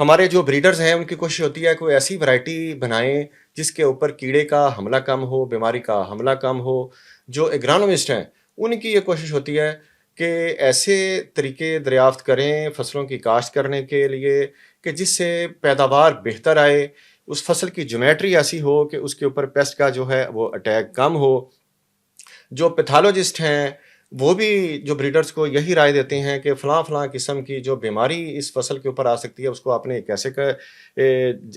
ہمارے جو بریڈرز ہیں ان کی کوشش ہوتی ہے کوئی ایسی ورائٹی بنائیں جس کے اوپر کیڑے کا حملہ کم ہو، بیماری کا حملہ کم ہو. جو ایگرانومسٹ ہیں ان کی یہ کوشش ہوتی ہے کہ ایسے طریقے دریافت کریں فصلوں کی کاشت کرنے کے لیے کہ جس سے پیداوار بہتر آئے، اس فصل کی جیومیٹری ایسی ہو کہ اس کے اوپر پیسٹ کا جو ہے وہ اٹیک کم ہو. جو پیتھالوجسٹ ہیں وہ بھی جو بریڈرز کو یہی رائے دیتے ہیں کہ فلاں فلاں قسم کی جو بیماری اس فصل کے اوپر آ سکتی ہے اس کو آپ نے کیسے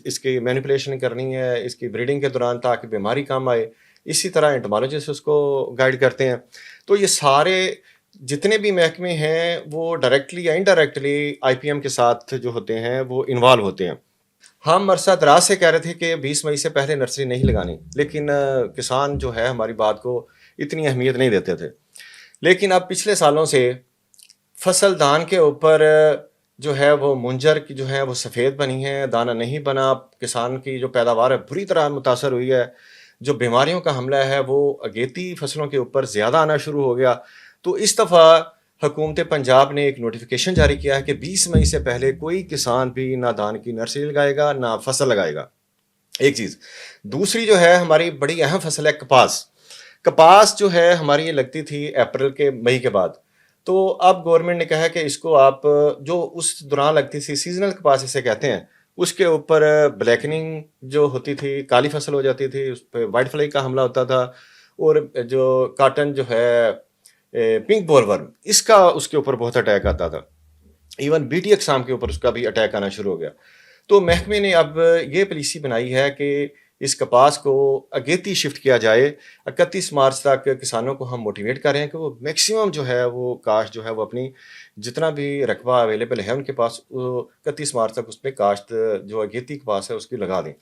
اس کی مینیپولیشن کرنی ہے اس کی بریڈنگ کے دوران تاکہ بیماری کم آئے. اسی طرح انٹمالوجسٹ اس کو گائیڈ کرتے ہیں. تو یہ سارے جتنے بھی محکمے ہیں وہ ڈائریکٹلی یا انڈائریکٹلی آئی پی ایم کے ساتھ جو ہوتے ہیں وہ انوالو ہوتے ہیں. ہم عرصہ دراز سے کہہ رہے تھے کہ 20 مئی سے پہلے نرسری نہیں لگانی، لیکن کسان جو ہے ہماری بات کو اتنی اہمیت نہیں دیتے تھے. لیکن اب پچھلے سالوں سے فصل دان کے اوپر جو ہے وہ منجر کی جو ہے وہ سفید بنی ہے، دانہ نہیں بنا، کسان کی جو پیداوار ہے بری طرح متاثر ہوئی ہے. جو بیماریوں کا حملہ ہے وہ اگیتی فصلوں کے اوپر زیادہ آنا شروع ہو گیا. تو اس دفعہ حکومت پنجاب نے ایک نوٹیفیکیشن جاری کیا ہے کہ 20 مئی سے پہلے کوئی کسان بھی نہ دان کی نرسری لگائے گا نہ فصل لگائے گا. ایک چیز. دوسری جو ہے ہماری بڑی اہم فصل ہے کپاس. کپاس جو ہے ہماری یہ لگتی تھی اپریل کے مئی کے بعد. تو اب گورنمنٹ نے کہا کہ اس کو آپ جو اس دوران لگتی تھی سیزنل کپاس اسے کہتے ہیں، اس کے اوپر بلیکننگ جو ہوتی تھی، کالی فصل ہو جاتی تھی، اس پہ وائٹ فلائی کا حملہ ہوتا تھا، اور جو کاٹن جو ہے پنک بول ورم اس کا اس کے اوپر بہت اٹیک آتا تھا. ایون بی ٹی اقسام کے اوپر اس کا بھی اٹیک آنا شروع ہو گیا. تو محکمے نے اب یہ پالیسی بنائی ہے کہ اس کپاس کو اگیتی شفٹ کیا جائے. 31 مارچ تک کسانوں کو ہم موٹیویٹ کر رہے ہیں کہ وہ میکسیمم جو ہے وہ کاشت جو ہے وہ اپنی جتنا بھی رقبہ اویلیبل ہے ان کے پاس 31 مارچ تک اس پہ کاشت جو اگیتی کپاس ہے اس کی لگا دیں،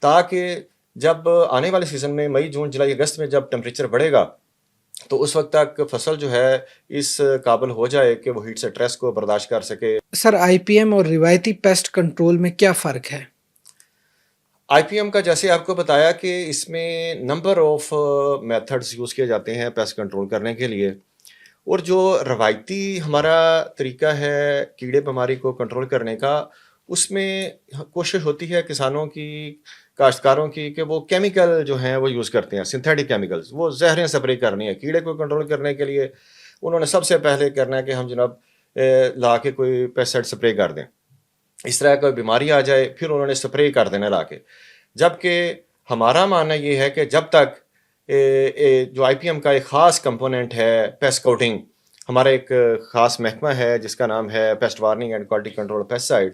تاکہ جب آنے والے سیزن میں مئی جون جولائی اگست میں جب ٹمپریچر بڑھے گا تو اس وقت تک فصل جو ہے اس قابل ہو جائے کہ وہ ہیٹ سٹریس کو برداشت کر سکے. سر آئی پی ایم اور روایتی پیسٹ کنٹرول میں کیا فرق ہے؟ آئی پی ایم کا جیسے آپ کو بتایا کہ اس میں نمبر آف میتھڈز یوز کیے جاتے ہیں پیسٹ کنٹرول کرنے کے لیے، اور جو روایتی ہمارا طریقہ ہے کیڑے بیماری کو کنٹرول کرنے کا اس میں کوشش ہوتی ہے کسانوں کی، کاشتکاروں کی، کہ وہ کیمیکل جو ہیں وہ یوز کرتے ہیں، سنتھیٹک کیمیکلز، وہ زہریں سپرے کرنی ہے کیڑے کو کنٹرول کرنے کے لیے. انہوں نے سب سے پہلے کرنا ہے کہ ہم جناب لا کے کوئی پیسٹسائڈ سپرے کر دیں، اس طرح کوئی بیماری آ جائے پھر انہوں نے سپرے کر دینا لا کے. جبکہ ہمارا ماننا یہ ہے کہ جب تک جو آئی پی ایم کا ایک خاص کمپوننٹ ہے پیسٹ کوٹنگ، ہمارا ایک خاص محکمہ ہے جس کا نام ہے pest warning and quality control pesticide,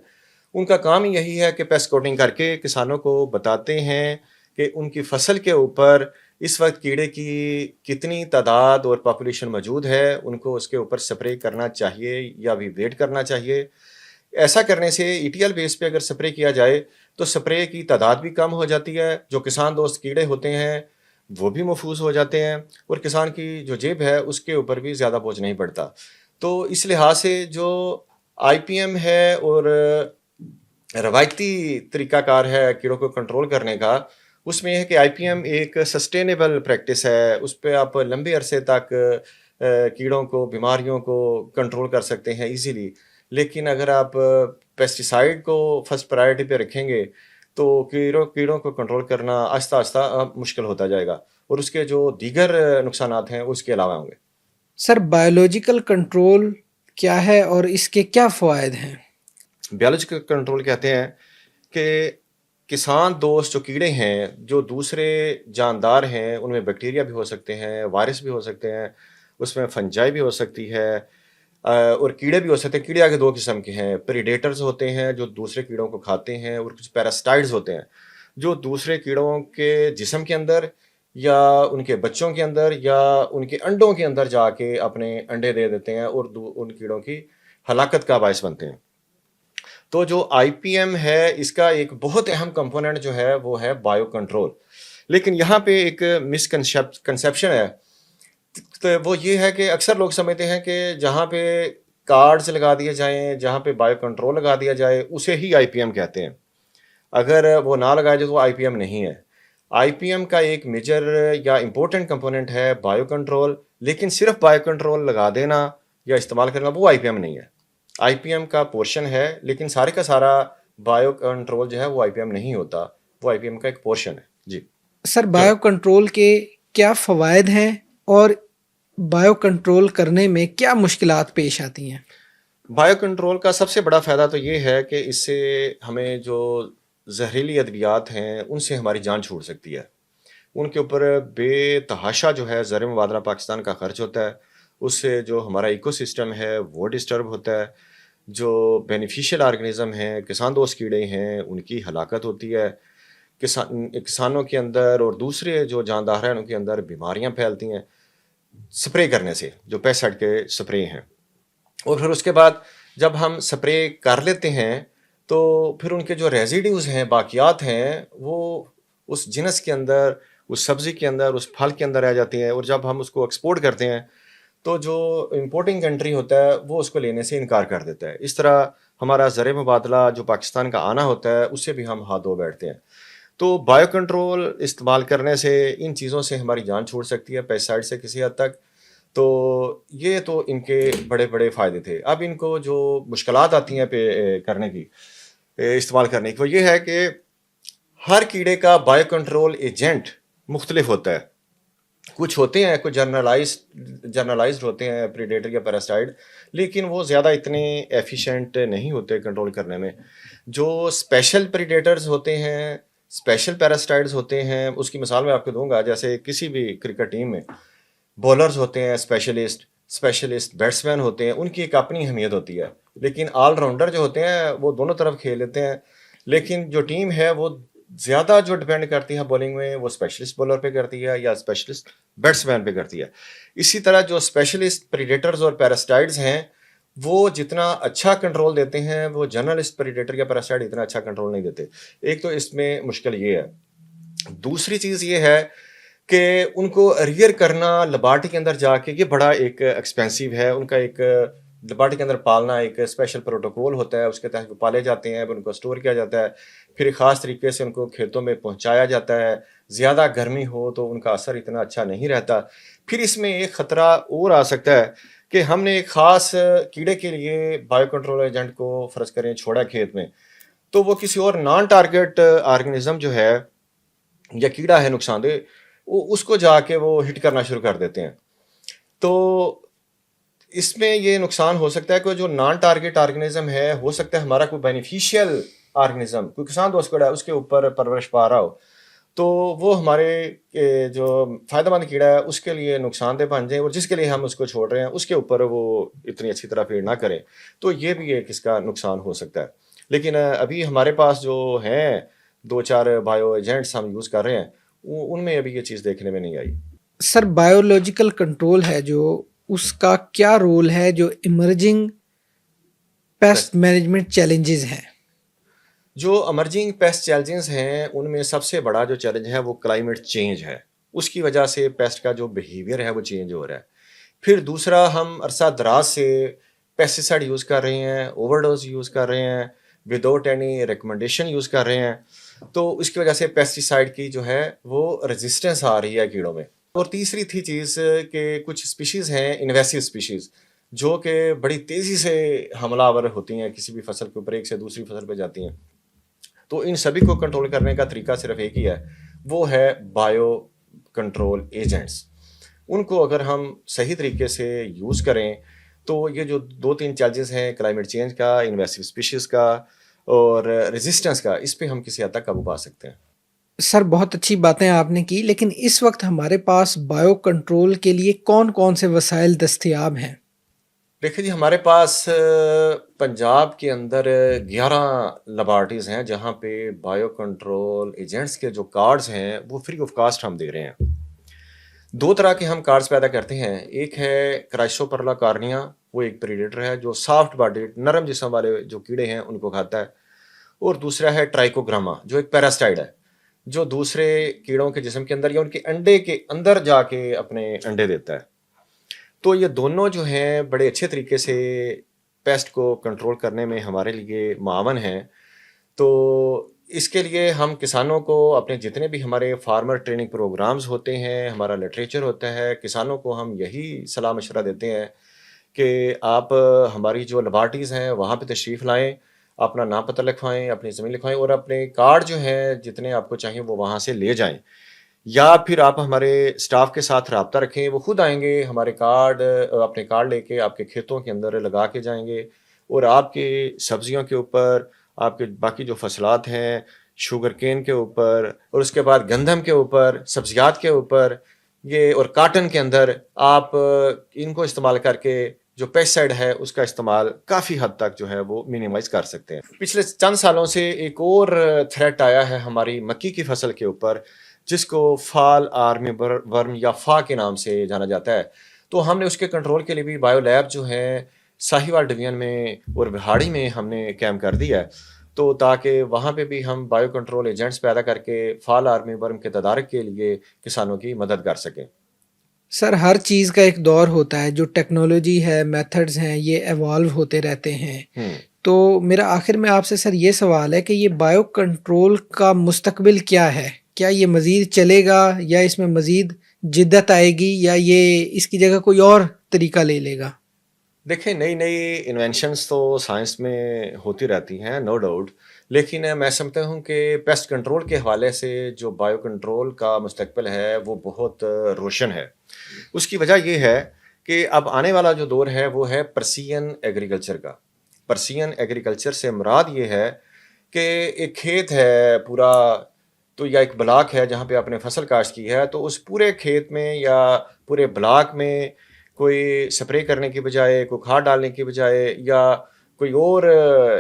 ان کا کام یہی ہے کہ پیسٹ کوٹنگ کر کے کسانوں کو بتاتے ہیں کہ ان کی فصل کے اوپر اس وقت کیڑے کی کتنی تعداد اور پاپولیشن موجود ہے، ان کو اس کے اوپر سپرے کرنا چاہیے یا بھی ویٹ کرنا چاہیے. ایسا کرنے سے ای ٹی ایل بیس پہ اگر سپرے کیا جائے تو سپرے کی تعداد بھی کم ہو جاتی ہے، جو کسان دوست کیڑے ہوتے ہیں وہ بھی محفوظ ہو جاتے ہیں، اور کسان کی جو جیب ہے اس کے اوپر بھی زیادہ بوجھ نہیں پڑتا. تو اس لحاظ سے جو آئی پی ایم ہے اور روایتی طریقہ کار ہے کیڑوں کو کنٹرول کرنے کا، اس میں یہ ہے کہ آئی پی ایم ایک سسٹینیبل پریکٹس ہے، اس پہ آپ لمبے عرصے تک کیڑوں کو، بیماریوں کو کنٹرول کر سکتے ہیں ایزیلی. لیکن اگر آپ پیسٹیسائڈ کو فرسٹ پرائرٹی پہ رکھیں گے تو کیڑوں کو کنٹرول کرنا آہستہ آہستہ مشکل ہوتا جائے گا، اور اس کے جو دیگر نقصانات ہیں اس کے علاوہ ہوں گے. سر بایولوجیکل کنٹرول کیا ہے اور اس کے کیا فوائد ہیں؟ بیولوجیکل کنٹرول کہتے ہیں کہ کسان دوست جو کیڑے ہیں، جو دوسرے جاندار ہیں، ان میں بیکٹیریا بھی ہو سکتے ہیں، وائرس بھی ہو سکتے ہیں، اس میں فنجائی بھی ہو سکتی ہے، اور کیڑے بھی ہو سکتے ہیں. کیڑے آگے دو قسم کے ہیں، پریڈیٹرز ہوتے ہیں جو دوسرے کیڑوں کو کھاتے ہیں، اور کچھ پیراسٹائڈز ہوتے ہیں جو دوسرے کیڑوں کے جسم کے اندر یا ان کے بچوں کے اندر یا ان کے انڈوں کے اندر جا کے اپنے انڈے دے دیتے ہیں اور ان کیڑوں کی ہلاکت کا باعث بنتے ہیں. تو جو آئی پی ایم ہے اس کا ایک بہت اہم کمپوننٹ جو ہے وہ ہے بایو کنٹرول. لیکن یہاں پہ ایک مس کنسیپشن ہے، تو وہ یہ ہے کہ اکثر لوگ سمجھتے ہیں کہ جہاں پہ کارڈز لگا دیے جائیں، جہاں پہ بایو کنٹرول لگا دیا جائے اسے ہی آئی پی ایم کہتے ہیں. اگر وہ نہ لگایا جائے تو وہ آئی پی ایم نہیں ہے. آئی پی ایم کا ایک میجر یا امپورٹنٹ کمپوننٹ ہے بایو کنٹرول، لیکن صرف بایو کنٹرول لگا دینا یا استعمال کرنا وہ آئی پی ایم نہیں ہے. آئی پی ایم کا پورشن ہے لیکن سارے کا سارا بایو کنٹرول جو ہے وہ IPM نہیں ہوتا, وہ IPM کا ایک پورشن ہے. جی سر بایو کنٹرول کے کیا فوائد ہیں اور بایو کنٹرول کرنے میں کیا مشکلات پیش آتی ہیں؟ بایو کنٹرول کا سب سے بڑا فائدہ تو یہ ہے کہ اس سے ہمیں جو زہریلی ادویات ہیں ان سے ہماری جان چھوٹ سکتی ہے. ان کے اوپر بے تحاشا جو ہے زر مبادلہ پاکستان کا خرچ ہوتا ہے, اس سے جو ہمارا ایکو سسٹم ہے وہ ڈسٹرب ہوتا ہے, جو بینیفیشل آرگنزم ہیں, کسان دوست کیڑے ہیں, ان کی ہلاکت ہوتی ہے, کسانوں کے اندر اور دوسرے جو جاندار ہیں ان کے اندر بیماریاں پھیلتی ہیں سپرے کرنے سے, جو پیسٹسائڈ کے سپرے ہیں. اور پھر اس کے بعد جب ہم سپرے کر لیتے ہیں تو پھر ان کے جو ریزیڈیوز ہیں, باقیات ہیں, وہ اس جنس کے اندر, اس سبزی کے اندر, اس پھل کے اندر رہ جاتی ہیں, اور جب ہم اس کو ایکسپورٹ کرتے ہیں تو جو امپورٹنگ کنٹری ہوتا ہے وہ اس کو لینے سے انکار کر دیتا ہے. اس طرح ہمارا زر مبادلہ جو پاکستان کا آنا ہوتا ہے اس سے بھی ہم ہاتھ دھو بیٹھتے ہیں. تو بایو کنٹرول استعمال کرنے سے ان چیزوں سے ہماری جان چھوٹ سکتی ہے, پیسٹسائڈ سے کسی حد تک. تو یہ تو ان کے بڑے بڑے فائدے تھے. اب ان کو جو مشکلات آتی ہیں کرنے کی, استعمال کرنے کی, وہ یہ ہے کہ ہر کیڑے کا بایو کنٹرول ایجنٹ مختلف ہوتا ہے. کچھ ہوتے ہیں, کچھ جرنلائزڈ ہوتے ہیں پریڈیٹر یا پیراسٹائڈ, لیکن وہ زیادہ اتنے ایفیشینٹ نہیں ہوتے کنٹرول کرنے میں. جو اسپیشل پریڈیٹرز ہوتے ہیں, اسپیشل پیراسٹائڈز ہوتے ہیں, اس کی مثال میں آپ کو دوں گا. جیسے کسی بھی کرکٹ ٹیم میں بولرز ہوتے ہیں اسپیشلسٹ بیٹسمین ہوتے ہیں, ان کی ایک اپنی اہمیت ہوتی ہے. لیکن آل راؤنڈر جو ہوتے ہیں وہ دونوں طرف کھیل لیتے ہیں, لیکن جو ٹیم ہے وہ زیادہ جو ڈپینڈ کرتی ہے بولنگ میں وہ اسپیشلسٹ بولر پہ کرتی ہے یا اسپیشلسٹ بیٹسمین پہ کرتی ہے. اسی طرح جو اسپیشلسٹ پریڈیٹرز اور پیراسٹائڈز ہیں وہ جتنا اچھا کنٹرول دیتے ہیں وہ جرنلسٹ پریڈیٹر یا پیراسٹائڈ اتنا اچھا کنٹرول نہیں دیتے. ایک تو اس میں مشکل یہ ہے. دوسری چیز یہ ہے کہ ان کو ریئر کرنا لیبارٹری کے اندر جا کے یہ بڑا ایک ایکسپینسیو ہے. ان کا ایک لیبارٹری کے اندر پالنا ایک اسپیشل پروٹوکول ہوتا ہے, اس کے تحت وہ پالے جاتے ہیں, ان کو اسٹور کیا جاتا ہے, پھر ایک خاص طریقے سے ان کو کھیتوں میں پہنچایا جاتا ہے. زیادہ گرمی ہو تو ان کا اثر اتنا اچھا نہیں رہتا. پھر اس میں ایک خطرہ اور آ سکتا ہے کہ ہم نے ایک خاص کیڑے کے لیے بایو کنٹرول ایجنٹ کو فرض کریں چھوڑا کھیت میں, تو وہ کسی اور نان ٹارگیٹ آرگنزم جو ہے یا کیڑا ہے نقصان دہ, اس کو جا کے وہ ہٹ کرنا شروع کر دیتے ہیں. تو اس میں یہ نقصان ہو سکتا ہے کہ جو نان ٹارگیٹ آرگنزم ہے, ہو سکتا ہے ہمارا کوئی بینیفیشیل آرگنزم, کوئی کسان دوست کیڑا ہے اس کے اوپر پرورش پا رہا ہو, تو وہ ہمارے جو فائدہ مند کیڑا ہے اس کے لیے نقصان دہ بن جائے, اور جس کے لیے ہم اس کو چھوڑ رہے ہیں اس کے اوپر وہ اتنی اچھی طرح فیڈ نہ کریں, تو یہ بھی ایک اس کا نقصان ہو سکتا ہے. لیکن ابھی ہمارے پاس جو ہیں 2-4 بایو ایجنٹس ہم یوز کر رہے ہیں, ان میں ابھی یہ چیز دیکھنے میں نہیں آئی. سر بایولوجیکل کنٹرول ہے جو, اس کا کیا رول ہے جو ایمرجنگ پیسٹ مینجمنٹ چیلنجز ہیں؟ جو امرجنگ پیسٹ چیلنجز ہیں ان میں سب سے بڑا جو چیلنج ہے وہ کلائمیٹ چینج ہے. اس کی وجہ سے پیسٹ کا جو بیہیویئر ہے وہ چینج ہو رہا ہے. پھر دوسرا, ہم عرصہ دراز سے پیسٹیسائڈ یوز کر رہے ہیں, اوور ڈوز یوز کر رہے ہیں, وداؤٹ اینی ریکمنڈیشن یوز کر رہے ہیں, تو اس کی وجہ سے پیسٹیسائڈ کی جو ہے وہ ریزسٹنس آ رہی ہے کیڑوں میں. اور تیسری تھی چیز کہ کچھ اسپیشیز ہیں انویسو اسپیشیز جو کہ بڑی تیزی سے حملہ آور ہوتی ہیں, کسی بھی فصل کے اوپر ایک سے دوسری فصل پہ جاتی ہیں. تو ان سبھی کو کنٹرول کرنے کا طریقہ صرف ایک ہی ہے, وہ ہے بایو کنٹرول ایجنٹس. ان کو اگر ہم صحیح طریقے سے یوز کریں تو یہ جو 2-3 چیلنجز ہیں, کلائمیٹ چینج کا, انویسو اسپیشیز کا اور ریزسٹنس کا, اس پہ ہم کسی حد تک قابو پا سکتے ہیں. سر بہت اچھی باتیں آپ نے کی, لیکن اس وقت ہمارے پاس بایو کنٹرول کے لیے کون کون سے وسائل دستیاب ہیں؟ دیکھیں جی, ہمارے پاس پنجاب کے اندر 11 لیبارٹریز ہیں جہاں پہ بایو کنٹرول ایجنٹس کے جو کارڈز ہیں وہ فری آف کاسٹ ہم دے رہے ہیں. 2 طرح کے ہم کارڈز پیدا کرتے ہیں. ایک ہے کرائسوپرلا کارنیا, وہ ایک پریڈیٹر ہے جو سافٹ باڈیڈ نرم جسم والے جو کیڑے ہیں ان کو کھاتا ہے. اور دوسرا ہے ٹرائکوگراما جو ایک پیراسٹائڈ ہے جو دوسرے کیڑوں کے جسم کے اندر یا ان کے انڈے کے اندر جا کے اپنے انڈے دیتا ہے. تو یہ دونوں جو ہیں بڑے اچھے طریقے سے پیسٹ کو کنٹرول کرنے میں ہمارے لیے معاون ہیں. تو اس کے لیے ہم کسانوں کو اپنے جتنے بھی ہمارے فارمر ٹریننگ پروگرامز ہوتے ہیں, ہمارا لٹریچر ہوتا ہے, کسانوں کو ہم یہی صلاح مشورہ دیتے ہیں کہ آپ ہماری جو لیبارٹریز ہیں وہاں پہ تشریف لائیں, اپنا نام پتہ لکھوائیں، اپنی زمین لکھوائیں اور اپنے کارڈ جو ہیں جتنے آپ کو چاہیے وہ وہاں سے لے جائیں، یا پھر آپ ہمارے اسٹاف کے ساتھ رابطہ رکھیں، وہ خود آئیں گے ہمارے کارڈ اپنے کارڈ لے کے آپ کے کھیتوں کے اندر لگا کے جائیں گے، اور آپ کے سبزیوں کے اوپر، آپ کے باقی جو فصلات ہیں، شوگر کین کے اوپر، اور اس کے بعد گندم کے اوپر، سبزیات کے اوپر، یہ اور کاٹن کے اندر آپ ان کو استعمال کر کے جو پیسٹسائڈ ہے اس کا استعمال کافی حد تک جو ہے وہ منیمائز کر سکتے ہیں۔ پچھلے چند سالوں سے ایک اور تھریٹ آیا ہے ہماری مکی کی فصل کے اوپر، جس کو فال آرمی ورم یا فا کے نام سے جانا جاتا ہے، تو ہم نے اس کے کنٹرول کے لیے بھی بایو لیب جو ہے ساہیوال ڈویژن میں اور بہاڑی میں ہم نے کیمپ کر دیا ہے، تو تاکہ وہاں پہ بھی ہم بایو کنٹرول ایجنٹس پیدا کر کے فال آرمی ورم کے تدارک کے لیے کسانوں کی مدد کر سکیں۔ سر ہر چیز کا ایک دور ہوتا ہے، جو ٹیکنالوجی ہے، میتھڈز ہیں، یہ ایوالو ہوتے رہتے ہیں۔ تو میرا آخر میں آپ سے سر یہ سوال ہے کہ یہ بایو کنٹرول کا مستقبل کیا ہے؟ کیا یہ مزید چلے گا یا اس میں مزید جدت آئے گی، یا یہ اس کی جگہ کوئی اور طریقہ لے لے گا؟ دیکھیں، نئی نئی انوینشنز تو سائنس میں ہوتی رہتی ہیں، نو ڈاؤٹ، لیکن میں سمجھتا ہوں کہ پیسٹ کنٹرول کے حوالے سے جو بایو کنٹرول کا مستقبل ہے وہ بہت روشن ہے۔ اس کی وجہ یہ ہے کہ اب آنے والا جو دور ہے وہ ہے پرسین ایگریکلچر کا۔ پرسین ایگریکلچر سے مراد یہ ہے کہ ایک کھیت ہے پورا، تو یا ایک بلاک ہے جہاں پہ آپ نے فصل کاشت کی ہے، تو اس پورے کھیت میں یا پورے بلاک میں کوئی سپرے کرنے کی بجائے، کوئی کھاد ڈالنے کی بجائے، یا کوئی اور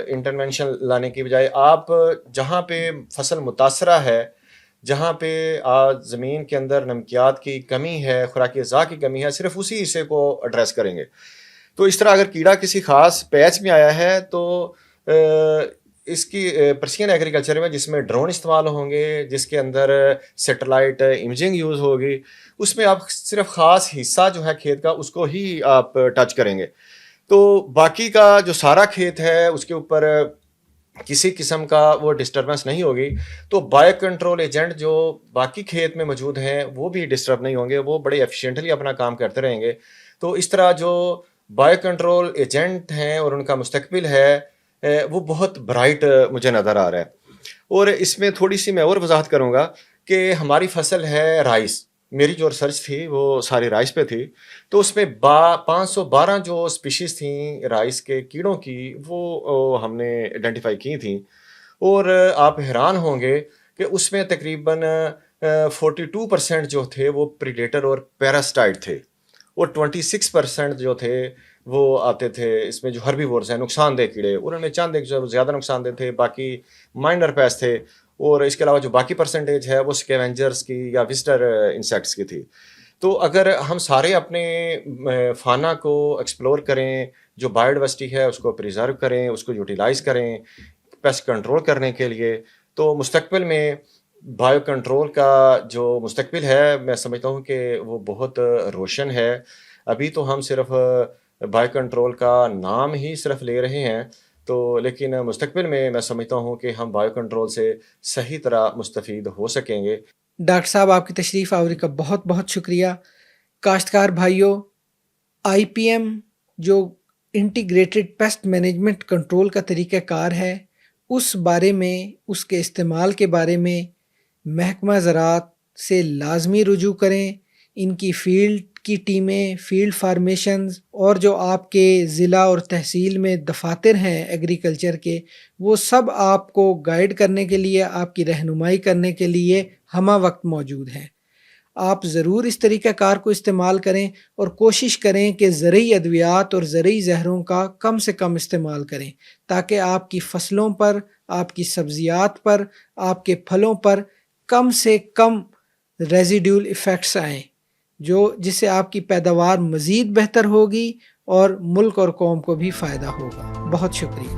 انٹرونشن لانے کی بجائے، آپ جہاں پہ فصل متاثرہ ہے، جہاں پہ زمین کے اندر نمکیات کی کمی ہے، خوراکی اجزاء کی کمی ہے، صرف اسی حصے کو ایڈریس کریں گے۔ تو اس طرح اگر کیڑا کسی خاص پیچ میں آیا ہے تو اس کی پرسین ایگریکلچر میں، جس میں ڈرون استعمال ہوں گے، جس کے اندر سیٹلائٹ امیجنگ یوز ہوگی، اس میں آپ صرف خاص حصہ جو ہے کھیت کا اس کو ہی آپ ٹچ کریں گے، تو باقی کا جو سارا کھیت ہے اس کے اوپر کسی قسم کا وہ ڈسٹربنس نہیں ہوگی، تو بایو کنٹرول ایجنٹ جو باقی کھیت میں موجود ہیں وہ بھی ڈسٹرب نہیں ہوں گے، وہ بڑے ایفیشینٹلی اپنا کام کرتے رہیں گے۔ تو اس طرح جو بایو کنٹرول ایجنٹ ہیں اور ان کا مستقبل ہے وہ بہت برائٹ مجھے نظر آ رہا ہے۔ اور اس میں تھوڑی سی میں اور وضاحت کروں گا کہ ہماری فصل ہے رائس، میری جو ریسرچ تھی وہ ساری رائس پہ تھی، تو اس میں 512 جو اسپیشیز تھیں رائس کے کیڑوں کی وہ ہم نے آئیڈینٹیفائی کی تھیں، اور آپ حیران ہوں گے کہ اس میں تقریباً 42% جو تھے وہ پریڈیٹر اور پیراسٹائٹ تھے، اور 26% جو تھے وہ آتے تھے اس میں جو ہربی وورز ہیں، نقصان دہ کیڑے، انہوں میں چند ایک جو زیادہ نقصان دہ تھے، باقی مائنر پیس تھے، اور اس کے علاوہ جو باقی پرسنٹیج ہے وہ اسکیونجرز کی یا وزٹر انسیکٹس کی تھی۔ تو اگر ہم سارے اپنے فانا کو ایکسپلور کریں، جو بایو ڈائیورسٹی ہے اس کو پریزرو کریں، اس کو یوٹیلائز کریں پیسٹ کنٹرول کرنے کے لیے، تو مستقبل میں بایو کنٹرول کا جو مستقبل ہے میں سمجھتا ہوں کہ وہ بہت روشن ہے۔ ابھی تو ہم صرف بایو کنٹرول کا نام ہی صرف لے رہے ہیں، تو لیکن مستقبل میں میں سمجھتا ہوں کہ ہم بایو کنٹرول سے صحیح طرح مستفید ہو سکیں گے۔ ڈاکٹر صاحب آپ کی تشریف آوری کا بہت بہت شکریہ۔ کاشتکار بھائیوں، آئی پی ایم جو انٹیگریٹڈ پیسٹ مینجمنٹ کنٹرول کا طریقہ کار ہے، اس بارے میں، اس کے استعمال کے بارے میں محکمہ زراعت سے لازمی رجوع کریں۔ ان کی فیلڈ کی ٹیمیں، فیلڈ فارمیشنز، اور جو آپ کے ضلع اور تحصیل میں دفاتر ہیں ایگریکلچر کے، وہ سب آپ کو گائیڈ کرنے کے لیے، آپ کی رہنمائی کرنے کے لیے ہمہ وقت موجود ہیں۔ آپ ضرور اس طریقہ کار کو استعمال کریں اور کوشش کریں کہ زرعی ادویات اور زرعی زہروں کا کم سے کم استعمال کریں، تاکہ آپ کی فصلوں پر، آپ کی سبزیات پر، آپ کے پھلوں پر کم سے کم ریزیڈیول ایفیکٹس آئیں، جس سے آپ کی پیداوار مزید بہتر ہوگی اور ملک اور قوم کو بھی فائدہ ہوگا۔ بہت شکریہ۔